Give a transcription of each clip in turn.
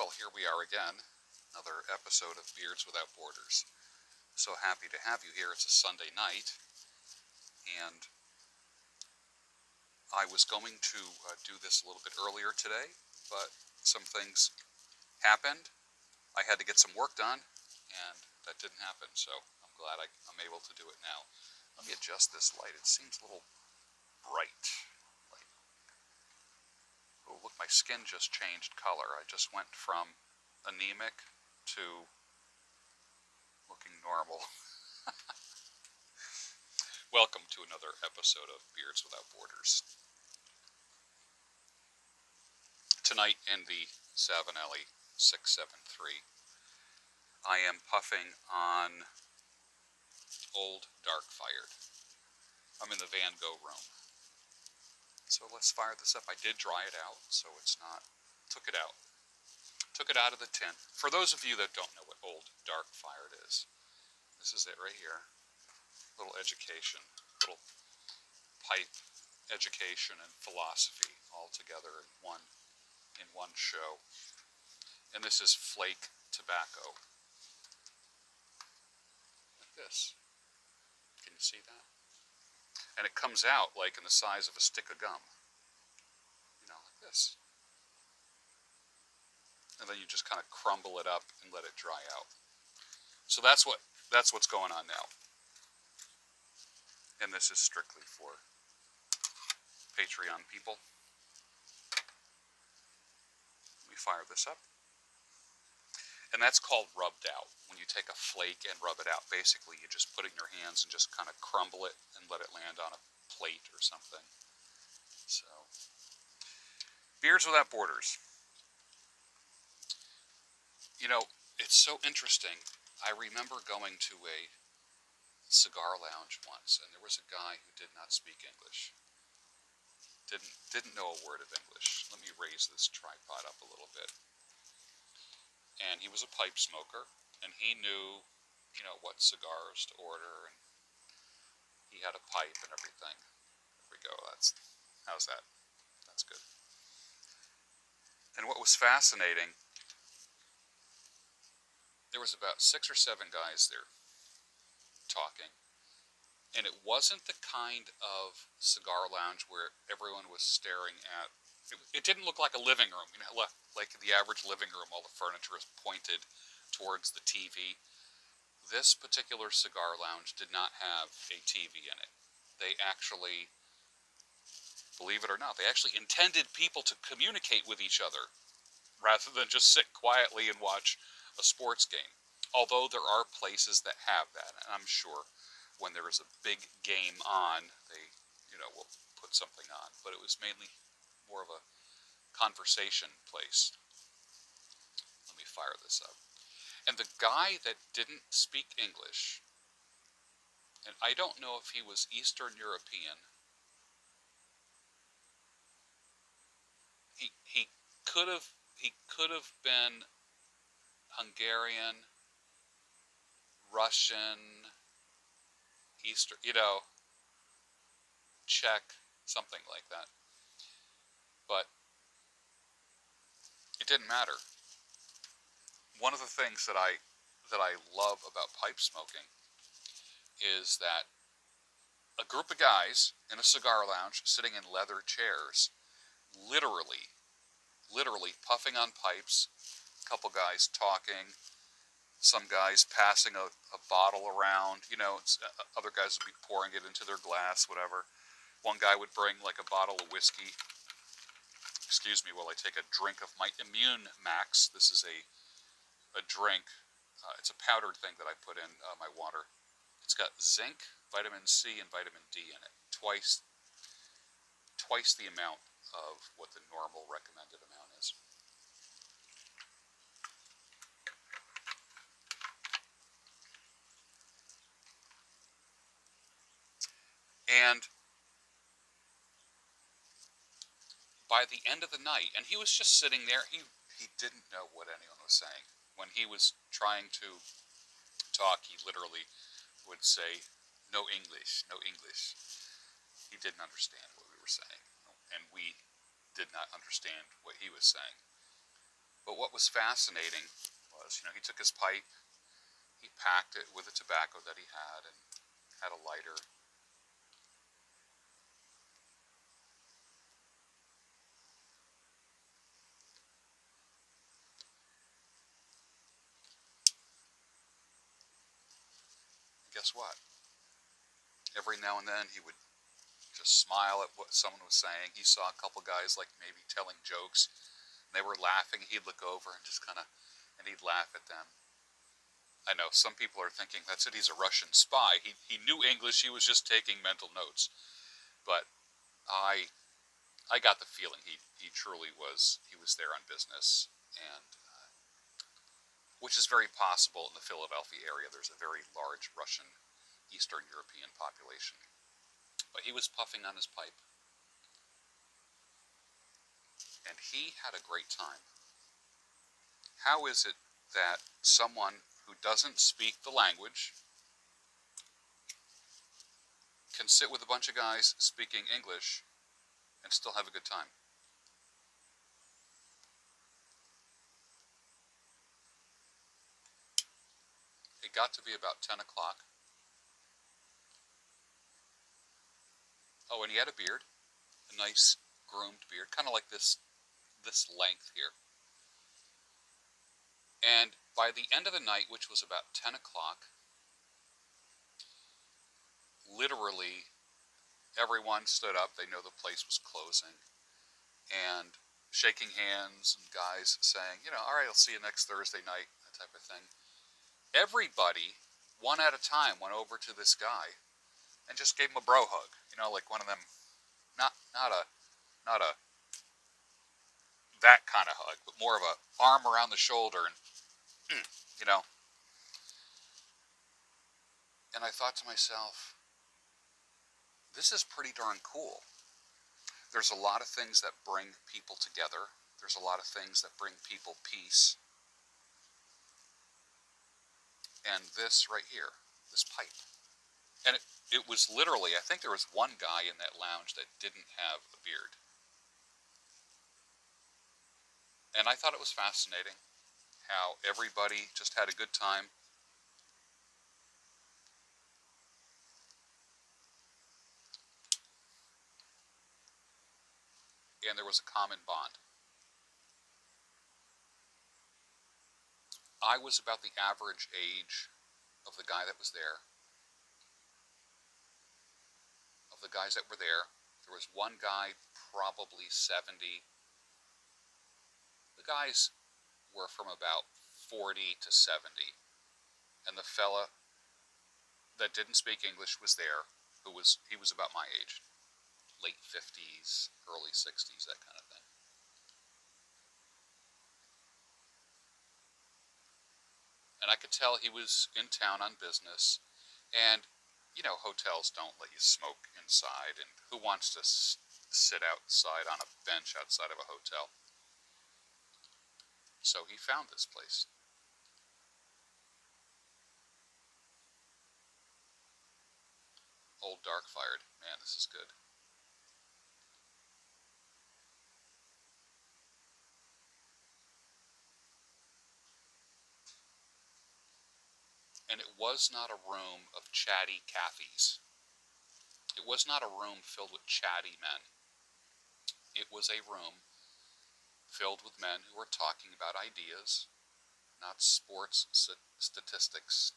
Well, here we are again, another episode of Beards Without Borders. So happy to have you here. It's a Sunday night, and I was going to do this a little bit earlier today, but some things happened. I had to get some work done, and that didn't happen, so I'm glad I'm able to do it now. Let me adjust this light. It seems a little bright. Oh, look, my skin just changed color. I just went from anemic to looking normal. Welcome to another episode of Beards Without Borders. Tonight in the Savinelli 673, I am puffing on Old Dark Fired. I'm in the Van Gogh room. So let's fire this up. I did dry it out, so it's not... Took it out. Took it out of the tin. For those of you that don't know what Old Dark Fired is, this is it right here. Little education. Little pipe education and philosophy all together in one show. And this is flake tobacco. Like this. Can you see that? And it comes out like in the size of a stick of gum. You know, like this. And then you just kind of crumble it up and let it dry out. So that's what's going on now. And this is strictly for Patreon people. Let me fire this up. And that's called rubbed out. When you take a flake and rub it out, basically you just put it in your hands and just kind of crumble it and let it land on a plate or something. So, Beards Without Borders. You know, it's so interesting. I remember going to a cigar lounge once, and there was a guy who did not speak English. Didn't know a word of English. Let me raise this tripod up a little bit. And he was a pipe smoker, and he knew, you know, what cigars to order, and he had a pipe and everything. There we go. How's that? That's good. And what was fascinating, there was about 6 or 7 guys there talking, and it wasn't the kind of cigar lounge where everyone was staring at. It didn't look like a living room, you know, like the average living room. All the furniture is pointed towards the TV. This particular cigar lounge did not have a TV in it. They actually, believe it or not, they actually intended people to communicate with each other rather than just sit quietly and watch a sports game. Although there are places that have that, and I'm sure when there is a big game on, they, you know, will put something on. But it was mainly more of a conversation place. Let me fire this up. And the guy that didn't speak English, and I don't know if he was Eastern European, he could have been Hungarian, Russian, Eastern, you know, Czech, something like that. But it didn't matter. One of the things that I love about pipe smoking is that a group of guys in a cigar lounge sitting in leather chairs, literally puffing on pipes, a couple guys talking, some guys passing a bottle around, you know, other guys would be pouring it into their glass, whatever. One guy would bring like a bottle of whiskey. Excuse me while I take a drink of my Immune Max. This is a drink. It's a powdered thing that I put in my water. It's got zinc, vitamin C, and vitamin D in it. Twice the amount of what the normal recommended amount is. And by the end of the night, and he was just sitting there, he didn't know what anyone was saying. When he was trying to talk, he literally would say, "No English, no English." He didn't understand what we were saying, and we did not understand what he was saying. But what was fascinating was, he took his pipe, he packed it with the tobacco that he had, and had a lighter. And guess what? Every now and then he would just smile at what someone was saying. He saw a couple guys like maybe telling jokes, and they were laughing. He'd look over and just and he'd laugh at them. I know some people are thinking that's it. He's a Russian spy. He knew English. He was just taking mental notes. But I got the feeling he truly was. He was there on business, and which is very possible in the Philadelphia area. There's a very large Russian Eastern European population. But he was puffing on his pipe, and he had a great time. How is it that someone who doesn't speak the language can sit with a bunch of guys speaking English and still have a good time? It got to be about 10 o'clock. Oh, and he had a beard, a nice groomed beard, kind of like this length here. And by the end of the night, which was about 10 o'clock, literally everyone stood up. They know the place was closing. And shaking hands and guys saying, all right, I'll see you next Thursday night, that type of thing. Everybody, one at a time, went over to this guy and just gave him a bro hug. Like one of them, not a that kind of hug, but more of a arm around the shoulder and, And I thought to myself, this is pretty darn cool. There's a lot of things that bring people together. There's a lot of things that bring people peace. And this right here, this pipe. And it was literally, I think there was one guy in that lounge that didn't have a beard. And I thought it was fascinating how everybody just had a good time. And there was a common bond. I was about the average age of the guy that was there. Of the guys that were there, there was one guy probably 70. The guys were from about 40 to 70. And the fella that didn't speak English was there, he was about my age. Late 50s, early 60s, that kind of thing. And I could tell he was in town on business. And, hotels don't let you smoke inside. And who wants to sit outside on a bench outside of a hotel? So he found this place. Old Dark Fired. Man, this is good. And it was not a room of chatty Cathy's. It was not a room filled with chatty men. It was a room filled with men who were talking about ideas, not sports statistics.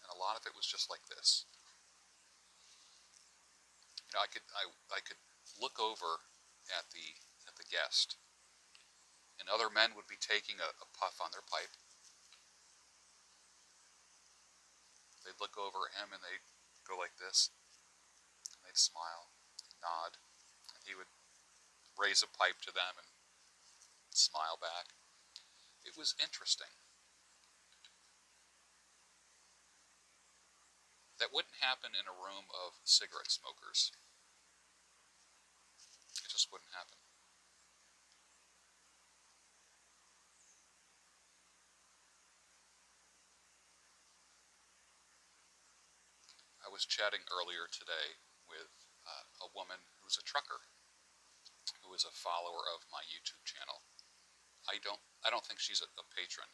And a lot of it was just like this. I could look over at the guest, and other men would be taking a puff on their pipe. They'd look over at him and they'd go like this, and they'd smile, nod, and he would raise a pipe to them and smile back. It was interesting. That wouldn't happen in a room of cigarette smokers. It just wouldn't happen. was chatting earlier today with a woman who's a trucker, who is a follower of my YouTube channel. I don't think she's a patron,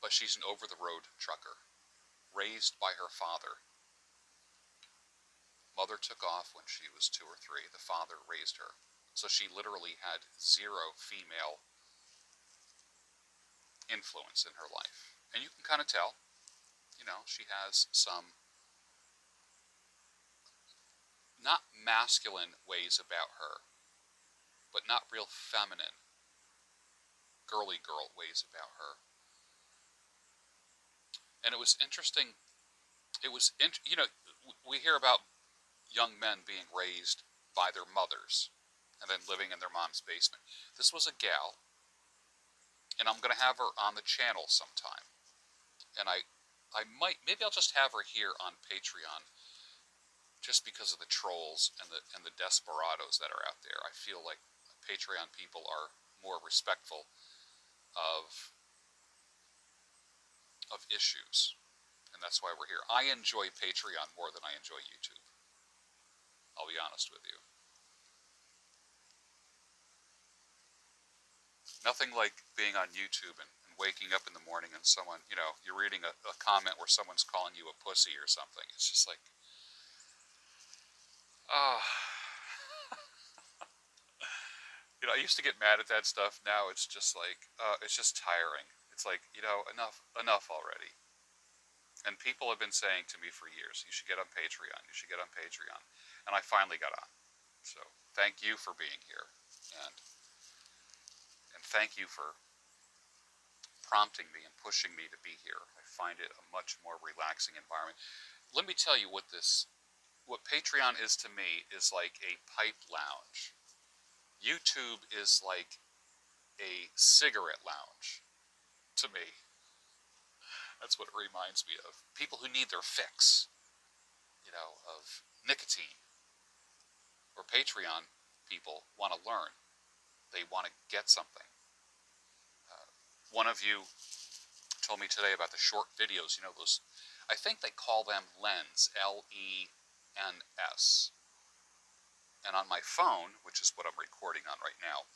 but she's an over-the-road trucker, raised by her father. Mother took off when she was 2 or 3. The father raised her. So she literally had zero female influence in her life. And you can kind of tell, she has some not masculine ways about her, but not real feminine, girly girl ways about her. And it was interesting. We hear about young men being raised by their mothers and then living in their mom's basement. This was a gal, and I'm going to have her on the channel sometime. And maybe I'll just have her here on Patreon, just because of the trolls and the desperados that are out there. I feel like Patreon people are more respectful of issues, and that's why we're here. I enjoy Patreon more than I enjoy YouTube. I'll be honest with you. Nothing like being on YouTube and waking up in the morning and someone, you're reading a comment where someone's calling you a pussy or something. It's just like, ah. I used to get mad at that stuff. Now it's just like, it's just tiring. It's like, enough already. And people have been saying to me for years, you should get on Patreon, you should get on Patreon. And I finally got on. So thank you for being here. And thank you for prompting me and pushing me to be here. I find it a much more relaxing environment. Let me tell you what Patreon is to me is like a pipe lounge. YouTube is like a cigarette lounge to me. That's what it reminds me of. People who need their fix, of nicotine. Or Patreon people want to learn. They want to get something. One of you told me today about the short videos, those, I think they call them Lens, Lens. And on my phone, which is what I'm recording on right now,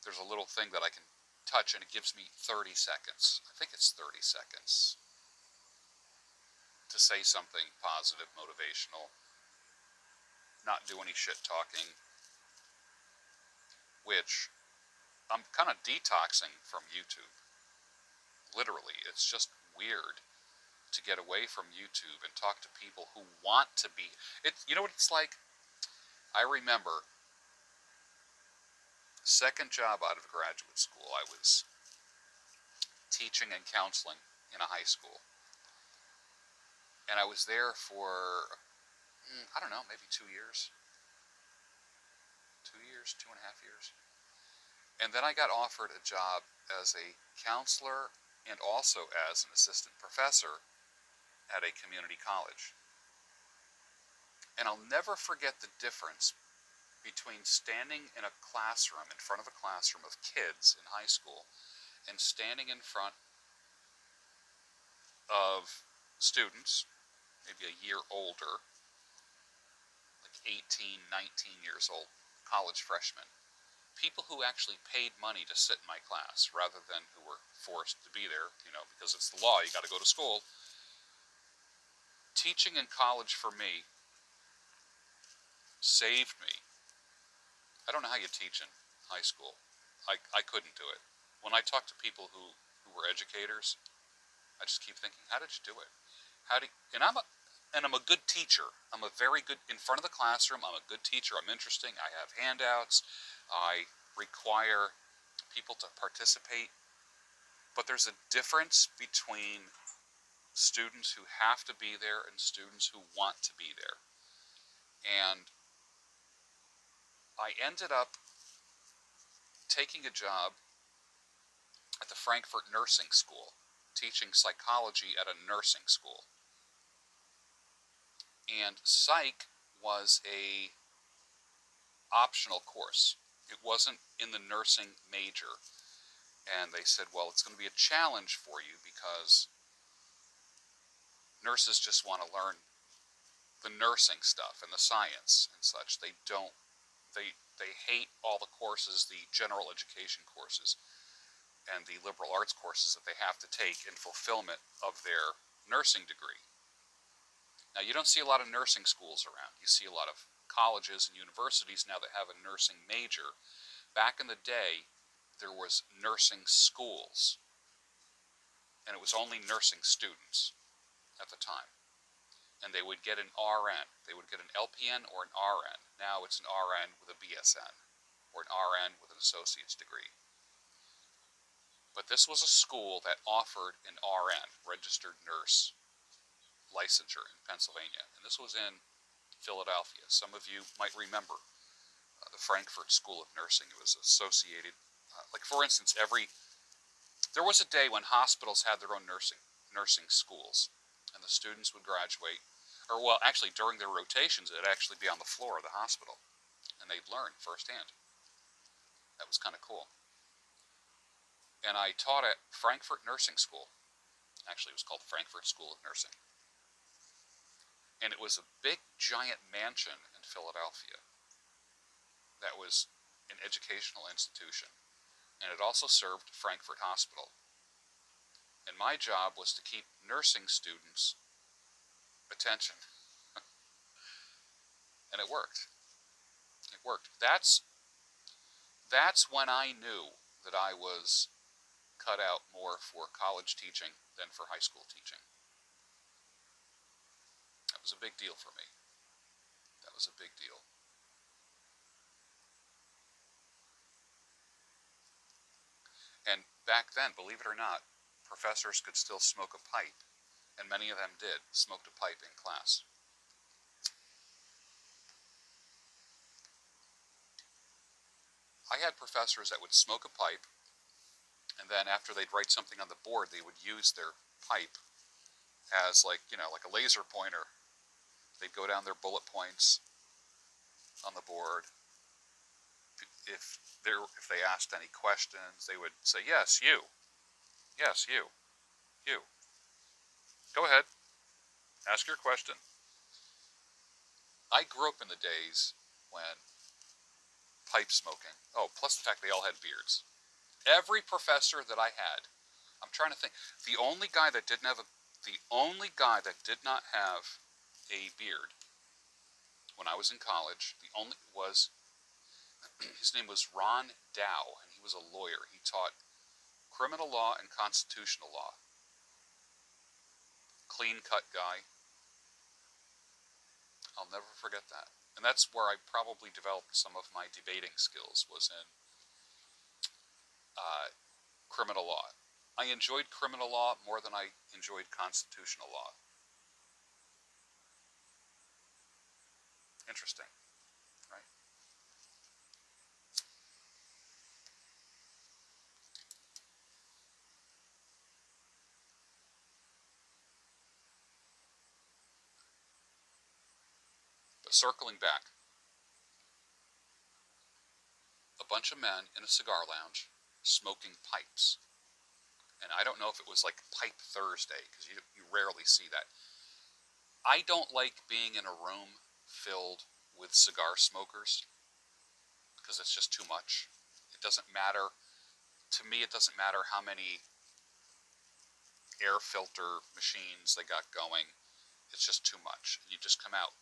there's a little thing that I can touch, and it gives me 30 seconds. I think it's 30 seconds to say something positive, motivational, not do any shit talking, which I'm kind of detoxing from YouTube. Literally, it's just weird to get away from YouTube and talk to people who want to be. You know what it's like? I remember second job out of graduate school, I was teaching and counseling in a high school. And I was there for, I don't know, maybe 2 years. 2 years, 2.5 years. And then I got offered a job as a counselor and also as an assistant professor at a community college. And I'll never forget the difference between standing in a classroom, in front of a classroom of kids in high school, and standing in front of students, maybe a year older, like 18, 19 years old, college freshmen. People who actually paid money to sit in my class rather than who were forced to be there, because it's the law, you got to go to school. Teaching in college for me saved me. I don't know how you teach in high school. I couldn't do it. When I talk to people who were educators, I just keep thinking, how did you do it? And I'm a good teacher. I'm a very good, in front of the classroom, I'm a good teacher. I'm interesting. I have handouts. I require people to participate. But there's a difference between students who have to be there and students who want to be there. And I ended up taking a job at the Frankfurt Nursing School, teaching psychology at a nursing school. And psych was a optional course. It wasn't in the nursing major. And they said, well, it's going to be a challenge for you because nurses just want to learn the nursing stuff and the science and such. They don't, they hate all the courses, the general education courses and the liberal arts courses that they have to take in fulfillment of their nursing degree. Now, you don't see a lot of nursing schools around. You see a lot of colleges and universities now that have a nursing major. Back in the day, there was nursing schools, and it was only nursing students at the time. And they would get an RN. They would get an LPN or an RN. Now it's an RN with a BSN, or an RN with an associate's degree. But this was a school that offered an RN, registered nurse, licensure in Pennsylvania. And this was in Philadelphia. Some of you might remember the Frankfurt School of Nursing. It was associated, like for instance, there was a day when hospitals had their own nursing schools, and the students would graduate, or well, actually during their rotations, it'd actually be on the floor of the hospital, and they'd learn firsthand. That was kind of cool. And I taught at Frankfurt Nursing School. Actually, it was called Frankfurt School of Nursing. And it was a big, giant mansion in Philadelphia that was an educational institution. And it also served Frankfurt Hospital. And my job was to keep nursing students' attention. And it worked. It worked. That's when I knew that I was cut out more for college teaching than for high school teaching. That was a big deal for me. That was a big deal. And back then, believe it or not, professors could still smoke a pipe, and many of them did, smoked a pipe in class. I had professors that would smoke a pipe, and then after they'd write something on the board, they would use their pipe as like a laser pointer. They'd go down their bullet points on the board. If they asked any questions, they would say, yes, you. Yes, you. You. Go ahead. Ask your question. I grew up in the days when pipe smoking, plus the fact they all had beards. Every professor that I had, I'm trying to think, the only guy that did not have a beard when I was in college, his name was Ron Dow, and he was a lawyer. He taught criminal law and constitutional law. Clean-cut guy. I'll never forget that. And that's where I probably developed some of my debating skills, was in criminal law. I enjoyed criminal law more than I enjoyed constitutional law. Interesting, right? But circling back, a bunch of men in a cigar lounge smoking pipes. And I don't know if it was like Pipe Thursday, because you rarely see that. I don't like being in a room filled with cigar smokers, because it's just too much. It doesn't matter. To me, it doesn't matter how many air filter machines they got going. It's just too much. You just come out.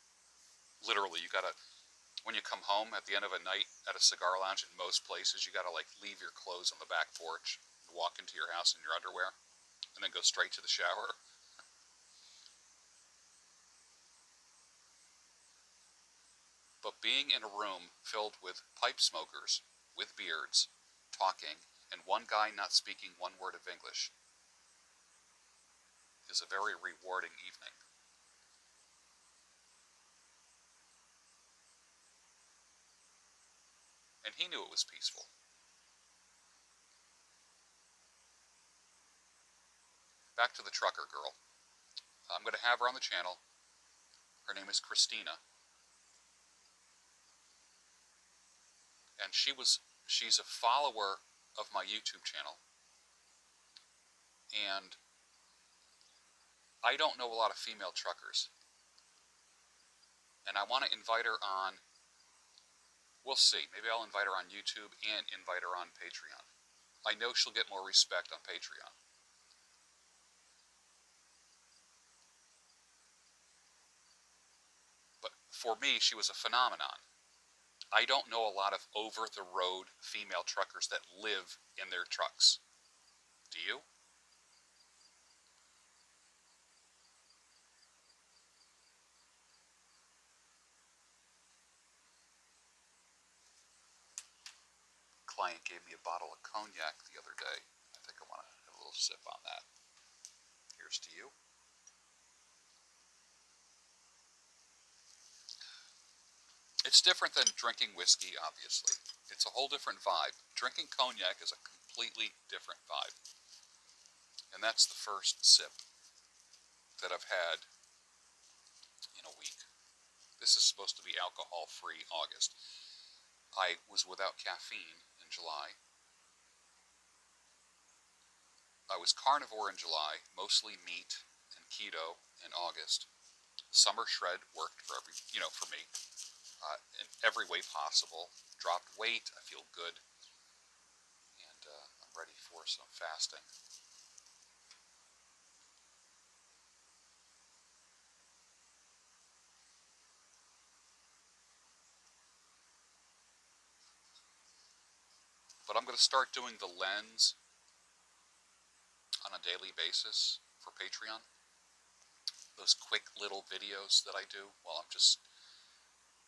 Literally, when you come home at the end of a night at a cigar lounge in most places, you gotta leave your clothes on the back porch, walk into your house in your underwear, and then go straight to the shower. But being in a room filled with pipe smokers, with beards, talking, and one guy not speaking one word of English is a very rewarding evening. And he knew it was peaceful. Back to the trucker girl. I'm going to have her on the channel. Her name is Christina. And she's a follower of my YouTube channel. And I don't know a lot of female truckers. And I want to invite her on. We'll see. Maybe I'll invite her on YouTube and invite her on Patreon. I know she'll get more respect on Patreon. But for me, she was a phenomenon. I don't know a lot of over-the-road female truckers that live in their trucks. Do you? Client gave me a bottle of cognac the other day. I think I want to have a little sip on that. Here's to you. It's different than drinking whiskey, obviously. It's a whole different vibe. Drinking cognac is a completely different vibe. And that's the first sip that I've had in a week. This is supposed to be alcohol-free August. I was without caffeine in July. I was carnivore in July, mostly meat and keto in August. Summer shred worked for for me, in every way possible. Dropped weight, I feel good, and I'm ready for some fasting. But I'm going to start doing the lens on a daily basis for Patreon. Those quick little videos that I do while I'm just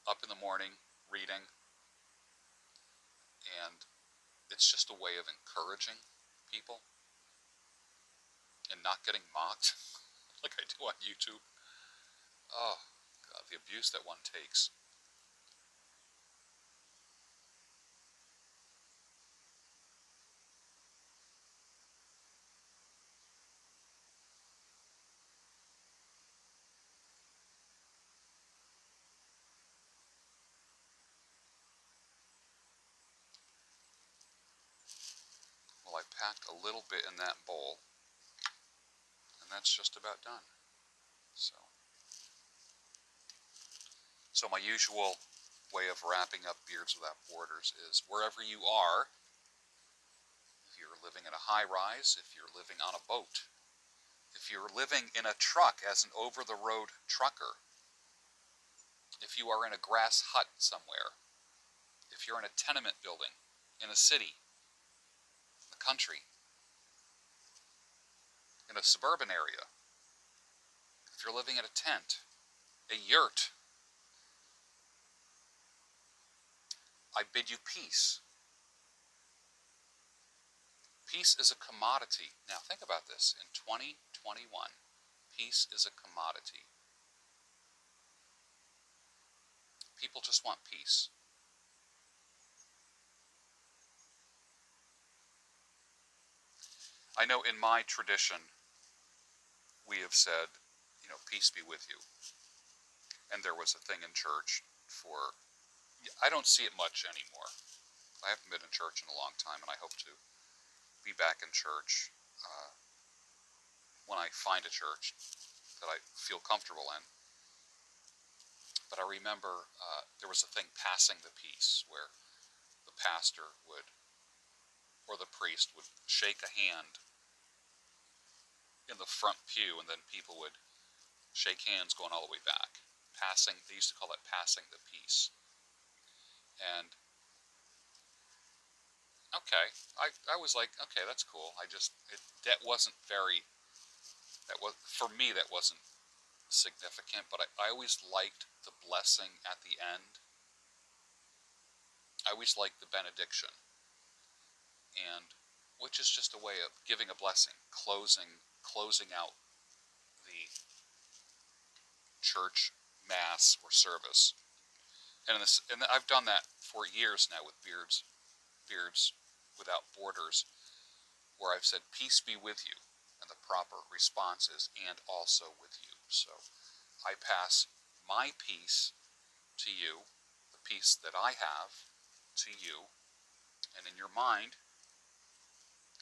up in the morning reading, and it's just a way of encouraging people and not getting mocked like I do on YouTube. Oh, God, the abuse that one takes. Well, I packed a little bit in that bowl, and that's just about done. So my usual way of wrapping up Beards Without Borders is wherever you are, if you're living in a high-rise, if you're living on a boat, if you're living in a truck as an over-the-road trucker, if you are in a grass hut somewhere, if you're in a tenement building, in a city, in the country, in a suburban area, if you're living in a tent, a yurt, I bid you peace. Peace is a commodity. Now think about this. In 2021, peace is a commodity. People just want peace. I know in my tradition, we have said, peace be with you. And there was a thing in church for, I don't see it much anymore. I haven't been in church in a long time, and I hope to be back in church when I find a church that I feel comfortable in. But I remember there was a thing, passing the peace, where the pastor would, or the priest would shake a hand in the front pew, and then people would shake hands going all the way back. They used to call that passing the peace. And, okay, I was like, okay, that's cool. That wasn't very, for me, that wasn't significant, but I always liked the blessing at the end. I always liked the benediction, and which is just a way of giving a blessing, closing out the church mass or service. And I've done that for years now with Beards Without Borders, where I've said, peace be with you, and the proper response is, and also with you. So I pass my peace to you, the peace that I have to you, and in your mind,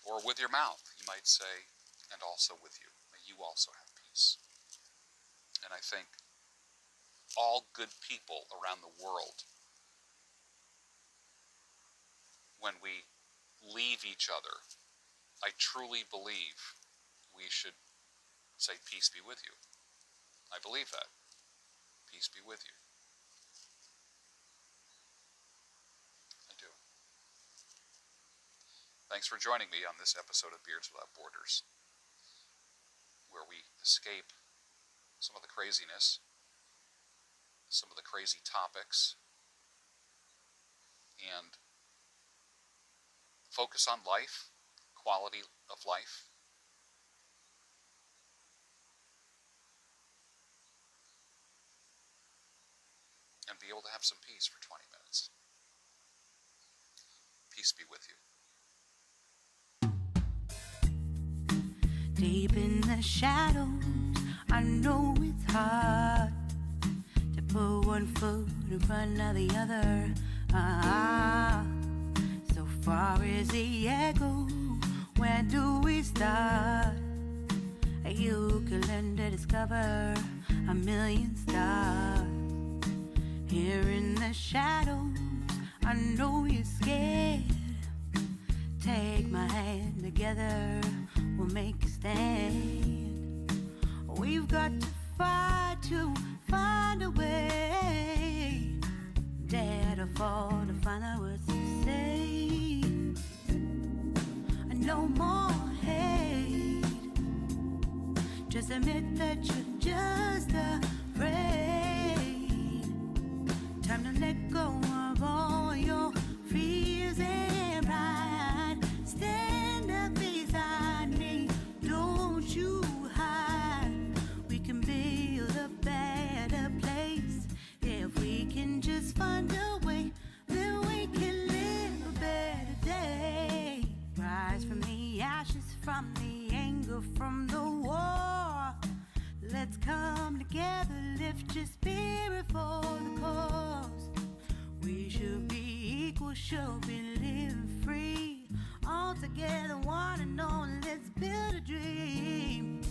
or with your mouth, you might say, and also with you. May you also have peace. And I think all good people around the world, when we leave each other, I truly believe we should say, peace be with you. I believe that. Peace be with you. I do. Thanks for joining me on this episode of Beards Without Borders, where we escape some of the craziness, some of the crazy topics, and focus on life, quality of life. And be able to have some peace for 20 minutes. Peace be with you. Deep in the shadows, I know it's hard to put one foot in front of the other. So far as the echo, where do we start? You can learn to discover a million stars. Here in the shadows, I know you're scared. Take my hand, together we'll make a stand. We've got to fight to find a way. Dare to fall to find out what to say. No more hate. Just admit that you're just afraid. Time to let go of all your fears and pride. Stand up beside me, don't you hide. We can build a better place. If we can just find a way, then we can live a better day. Rise from the ashes, from the anger, from the war. Let's come together, lift your spirit for the cause. We should be equal, should be living free. All together, one and all, let's build a dream.